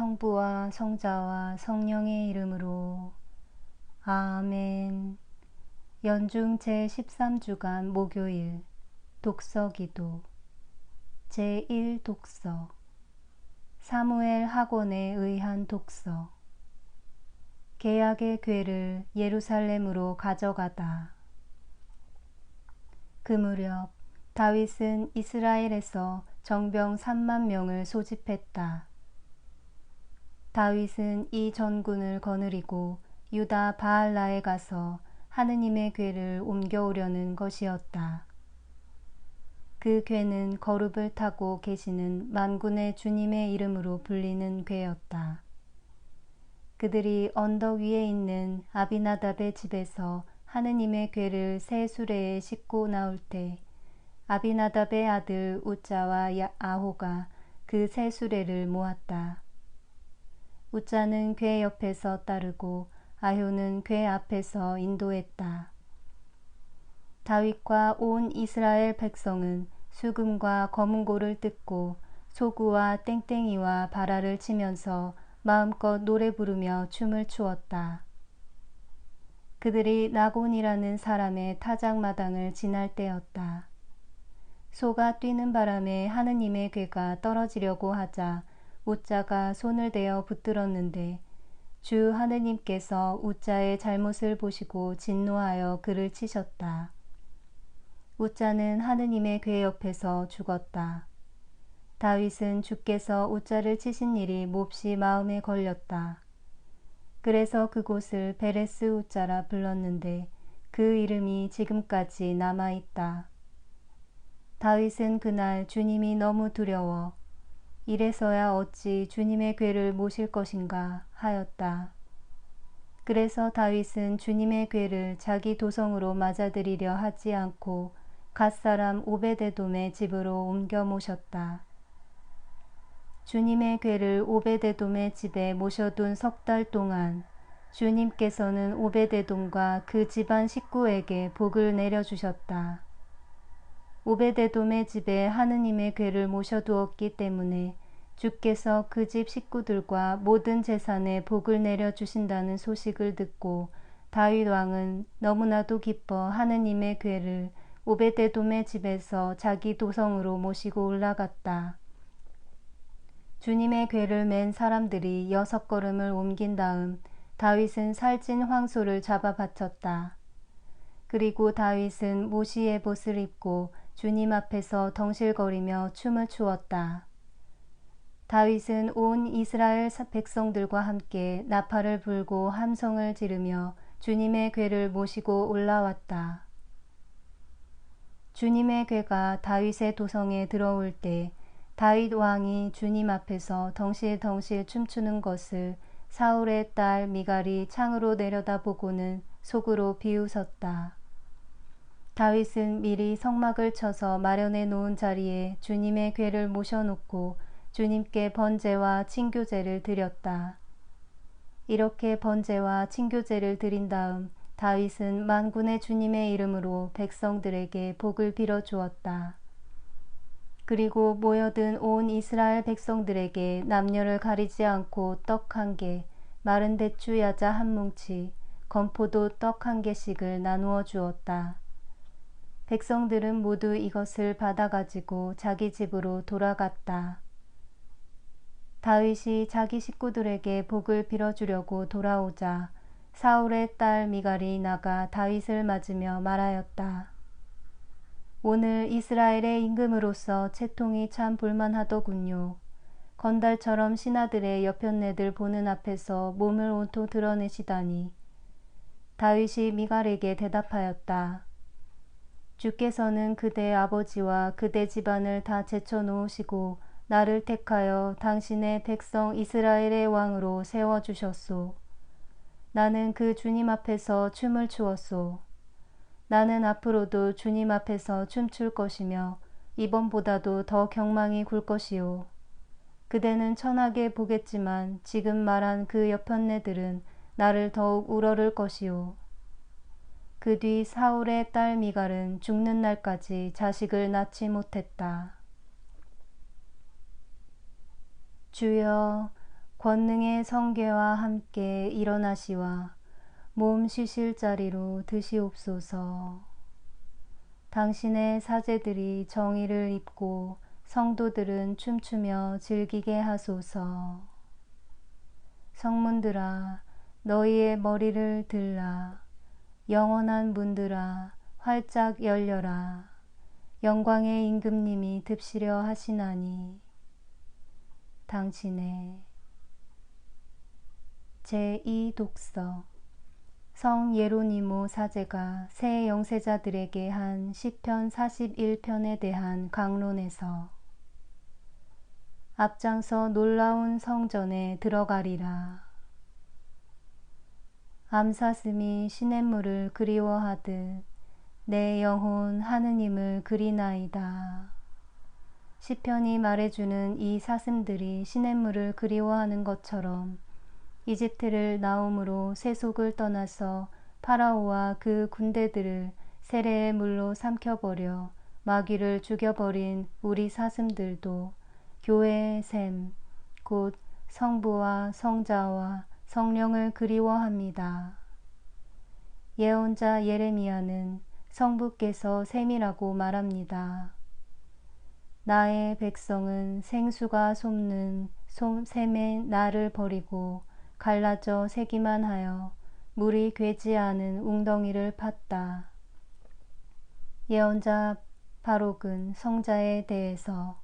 성부와 성자와 성령의 이름으로. 아멘. 연중 제13주간 목요일 독서기도. 제1독서. 사무엘 학원에 의한 독서. 계약의 궤를 예루살렘으로 가져가다. 그 무렵 다윗은 이스라엘에서 정병 3만 명을 소집했다. 다윗은 이 전군을 거느리고 유다 바알라에 가서 하느님의 궤를 옮겨오려는 것이었다. 그 궤는 거룹을 타고 계시는 만군의 주님의 이름으로 불리는 궤였다. 그들이 언덕 위에 있는 아비나답의 집에서 하느님의 궤를 새 수레에 싣고 나올 때 아비나답의 아들 우짜와 아호가 그 새 수레를 모았다. 우짜는 궤 옆에서 따르고 아효는 궤 앞에서 인도했다. 다윗과 온 이스라엘 백성은 수금과 거문고를 뜯고 소구와 땡땡이와 바라를 치면서 마음껏 노래 부르며 춤을 추었다. 그들이 나곤이라는 사람의 타작마당을 지날 때였다. 소가 뛰는 바람에 하느님의 궤가 떨어지려고 하자 우짜가 손을 대어 붙들었는데 주 하느님께서 우짜의 잘못을 보시고 진노하여 그를 치셨다. 우짜는 하느님의 궤 옆에서 죽었다. 다윗은 주께서 우짜를 치신 일이 몹시 마음에 걸렸다. 그래서 그곳을 베레스 우짜라 불렀는데 그 이름이 지금까지 남아있다. 다윗은 그날 주님이 너무 두려워 이래서야 어찌 주님의 궤를 모실 것인가 하였다. 그래서 다윗은 주님의 궤를 자기 도성으로 맞아들이려 하지 않고 갓사람 오베데돔의 집으로 옮겨 모셨다. 주님의 궤를 오베데돔의 집에 모셔둔 3달 동안 주님께서는 오베데돔과 그 집안 식구에게 복을 내려주셨다. 오베데돔의 집에 하느님의 궤를 모셔두었기 때문에 주께서 그 집 식구들과 모든 재산에 복을 내려주신다는 소식을 듣고 다윗 왕은 너무나도 기뻐 하느님의 궤를 오베데돔의 집에서 자기 도성으로 모시고 올라갔다. 주님의 궤를 맨 사람들이 6걸음을 옮긴 다음 다윗은 살찐 황소를 잡아 바쳤다. 그리고 다윗은 모시의 벗을 입고 주님 앞에서 덩실거리며 춤을 추었다. 다윗은 온 이스라엘 백성들과 함께 나팔을 불고 함성을 지르며 주님의 궤를 모시고 올라왔다. 주님의 궤가 다윗의 도성에 들어올 때 다윗 왕이 주님 앞에서 덩실덩실 춤추는 것을 사울의 딸 미갈이 창으로 내려다보고는 속으로 비웃었다. 다윗은 미리 성막을 쳐서 마련해 놓은 자리에 주님의 궤를 모셔놓고 주님께 번제와 친교제를 드렸다. 이렇게 번제와 친교제를 드린 다음 다윗은 만군의 주님의 이름으로 백성들에게 복을 빌어주었다. 그리고 모여든 온 이스라엘 백성들에게 남녀를 가리지 않고 떡 1개, 마른 대추 야자 1뭉치, 건포도 떡 1개씩을 나누어 주었다. 백성들은 모두 이것을 받아가지고 자기 집으로 돌아갔다. 다윗이 자기 식구들에게 복을 빌어주려고 돌아오자 사울의 딸 미갈이 나가 다윗을 맞으며 말하였다. 오늘 이스라엘의 임금으로서 채통이 참 볼만하더군요. 건달처럼 신하들의 여편네들 보는 앞에서 몸을 온통 드러내시다니. 다윗이 미갈에게 대답하였다. 주께서는 그대 아버지와 그대 집안을 다 제쳐놓으시고 나를 택하여 당신의 백성 이스라엘의 왕으로 세워주셨소. 나는 그 주님 앞에서 춤을 추었소. 나는 앞으로도 주님 앞에서 춤출 것이며 이번보다도 더 경망이 굴 것이요. 그대는 천하게 보겠지만 지금 말한 그 여편네들은 나를 더욱 우러를 것이요. 그 뒤 사울의 딸 미갈은 죽는 날까지 자식을 낳지 못했다. 주여, 권능의 성궤와 함께 일어나시와 몸 쉬실 자리로 드시옵소서. 당신의 사제들이 정의를 입고 성도들은 춤추며 즐기게 하소서. 성문들아 너희의 머리를 들라. 영원한 문들아 활짝 열려라. 영광의 임금님이 듭시려 하시나니. 당신의 제2독서 성 예로니모 사제가 새 영세자들에게 한 시편 41편에 대한 강론에서 앞장서 놀라운 성전에 들어가리라. 암사슴이 시냇물을 그리워하듯 내 영혼 하느님을 그리나이다. 시편이 말해주는 이 사슴들이 시냇물을 그리워하는 것처럼 이집트를 나옴으로 세속을 떠나서 파라오와 그 군대들을 세례의 물로 삼켜버려 마귀를 죽여버린 우리 사슴들도 교회의 샘, 곧 성부와 성자와 성령을 그리워합니다. 예언자 예레미야는 성부께서 샘이라고 말합니다. 나의 백성은 생수가 솟는 샘에 나를 버리고 갈라져 새기만 하여 물이 괴지 않은 웅덩이를 팠다. 예언자 바록은 성자에 대해서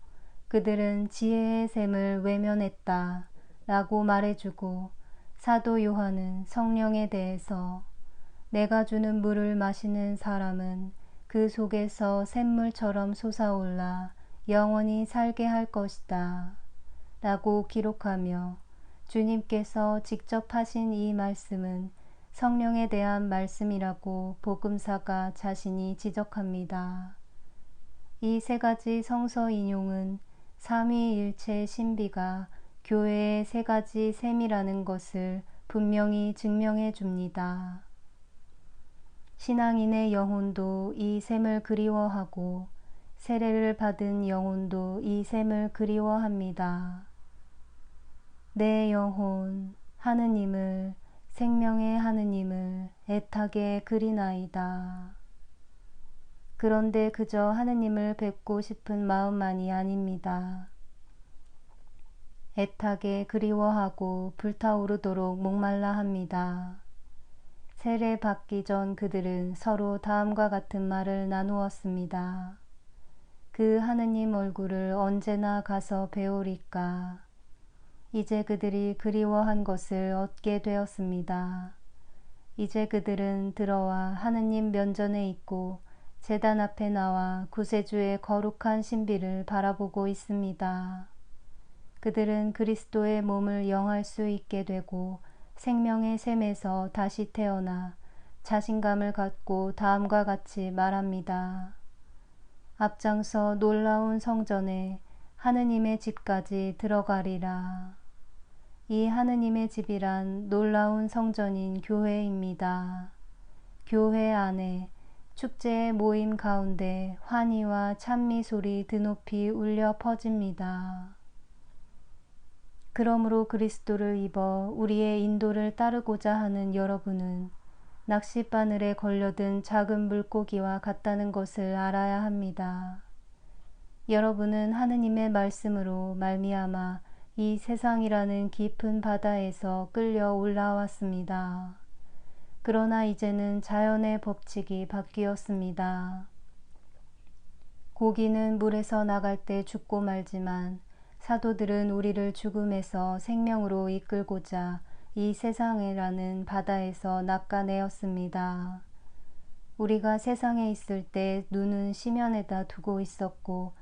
그들은 지혜의 샘을 외면했다 라고 말해주고, 사도 요한은 성령에 대해서 내가 주는 물을 마시는 사람은 그 속에서 샘물처럼 솟아올라 영원히 살게 할 것이다 라고 기록하며, 주님께서 직접 하신 이 말씀은 성령에 대한 말씀이라고 복음사가 자신이 지적합니다. 이 세 가지 성서 인용은 삼위일체 신비가 교회의 세 가지 샘이라는 것을 분명히 증명해 줍니다. 신앙인의 영혼도 이 샘을 그리워하고 세례를 받은 영혼도 이 샘을 그리워합니다. 내 영혼 하느님을, 생명의 하느님을 애타게 그리나이다. 그런데 그저 하느님을 뵙고 싶은 마음만이 아닙니다. 애타게 그리워하고 불타오르도록 목말라 합니다. 세례 받기 전 그들은 서로 다음과 같은 말을 나누었습니다. 그 하느님 얼굴을 언제나 가서 배우리까. 이제 그들이 그리워한 것을 얻게 되었습니다. 이제 그들은 들어와 하느님 면전에 있고 제단 앞에 나와 구세주의 거룩한 신비를 바라보고 있습니다. 그들은 그리스도의 몸을 영할 수 있게 되고 생명의 샘에서 다시 태어나 자신감을 갖고 다음과 같이 말합니다. 앞장서 놀라운 성전에 하느님의 집까지 들어가리라. 이 하느님의 집이란 놀라운 성전인 교회입니다. 교회 안에 축제의 모임 가운데 환희와 찬미 소리 드높이 울려 퍼집니다. 그러므로 그리스도를 입어 우리의 인도를 따르고자 하는 여러분은 낚싯바늘에 걸려든 작은 물고기와 같다는 것을 알아야 합니다. 여러분은 하느님의 말씀으로 말미암아 이 세상이라는 깊은 바다에서 끌려 올라왔습니다. 그러나 이제는 자연의 법칙이 바뀌었습니다. 고기는 물에서 나갈 때 죽고 말지만 사도들은 우리를 죽음에서 생명으로 이끌고자 이 세상이라는 바다에서 낚아내었습니다. 우리가 세상에 있을 때 눈은 시면에다 두고 있었고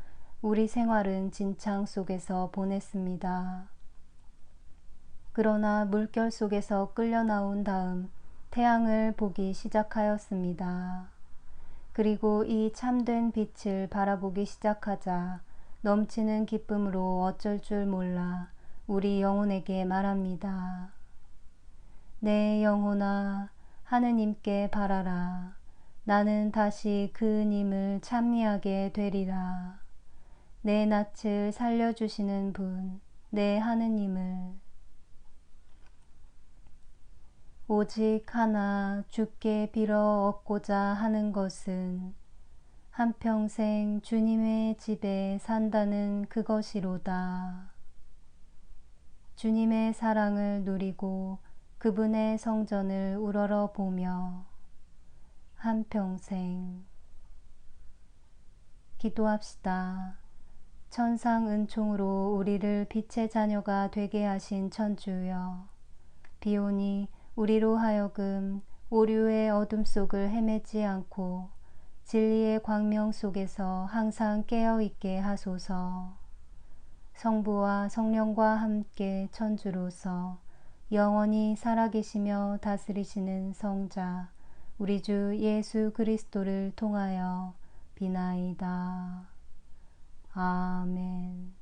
우리 생활은 진창 속에서 보냈습니다. 그러나 물결 속에서 끌려 나온 다음 태양을 보기 시작하였습니다. 그리고 이 참된 빛을 바라보기 시작하자 넘치는 기쁨으로 어쩔 줄 몰라 우리 영혼에게 말합니다. 내 영혼아 하느님께 바라라. 나는 다시 그님을 찬미하게 되리라. 내 낯을 살려주시는 분, 내 하느님을. 오직 하나 주께 빌어 얻고자 하는 것은 한평생 주님의 집에 산다는 그것이로다. 주님의 사랑을 누리고 그분의 성전을 우러러 보며 한평생. 기도합시다. 천상 은총으로 우리를 빛의 자녀가 되게 하신 천주여, 비오니 우리로 하여금 오류의 어둠 속을 헤매지 않고 진리의 광명 속에서 항상 깨어있게 하소서. 성부와 성령과 함께 천주로서 영원히 살아계시며 다스리시는 성자 우리 주 예수 그리스도를 통하여 비나이다. 아멘.